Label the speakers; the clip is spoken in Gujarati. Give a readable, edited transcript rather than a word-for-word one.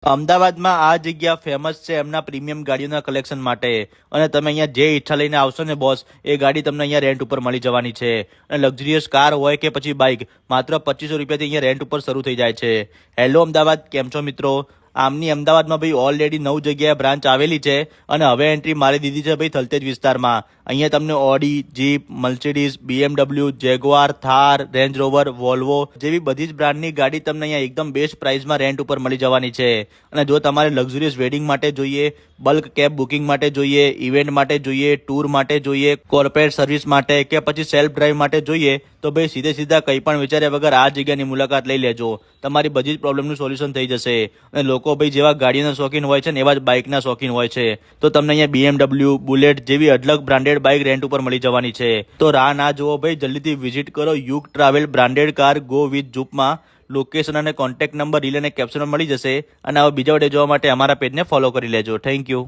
Speaker 1: અમદાવાદમાં આ જગ્યા ફેમસ છે એમના પ્રીમિયમ ગાડીઓના કલેક્શન માટે અને તમે અહીંયા જે ઈચ્છા લઈને આવશો ને બોસ એ ગાડી તમને અહીંયા રેન્ટ ઉપર મળી જવાની છે અને લક્ઝરિયસ કાર હોય કે પછી બાઇક માત્ર 2500 રૂપિયાથી અહીંયા રેન્ટ ઉપર શરૂ થઈ જાય છે। હેલો અમદાવાદ, કેમ છો મિત્રો? આમની અમદાવાદમાં ભાઈ ઓલરેડી 9 જગ્યાએ બ્રાન્ચ આવેલી છે અને હવે એન્ટ્રી મારી દીધી છે ભાઈ થલતેજ વિસ્તારમાં। અહીંયા તમને Audi, jeep, Mercedes, BMW, Jaguar, Thar, range rover, Volvo જેવી બધી જ બ્રાન્ડની ગાડી તમને અહીંયા એકદમ બેસ્ટ પ્રાઇસમાં રેન્ટ ઉપર મળી જવાની છે। અને જો તમારે લક્ઝરિયસ વેડિંગ માટે જોઈએ, બલ્ક કેબ બુકિંગ માટે જોઈએ, ઇવેન્ટ માટે જોઈએ, ટૂર માટે જોઈએ, કોર્પોરેટ સર્વિસ માટે કે પછી સેલ્ફ ડ્રાઈવ માટે જોઈએ તો ભાઈ સીધા કંઈ પણ વિચાર્યા વગર આ જગ્યાની મુલાકાત લઈ લેજો। તમારી બધી જ પ્રોબ્લેમનું સોલ્યુશન થઈ જશે। અને લોકો ભાઈ જેવા ગાડીના શોખીન હોય છે ને એવા જ બાઇકના શોખીન હોય છે તો તમને અહીંયા BMW, બુલેટ જેવી અઢળક બ્રાન્ડેડ બાઇક રેન્ટ ઉપર મળી જવાની છે। તો રાહ ના જુઓ ભાઈ, જલ્દીથી વિઝિટ કરો Yug travel branded car go with જૂપમાં। લોકેશન અને કોન્ટેક્ટ નંબર રીલ અને કેપ્શનમાં મળી જશે અને આવા બીજા વિડીયો જોવા માટે અમારા પેજને ફોલો કરી લેજો। Thank you.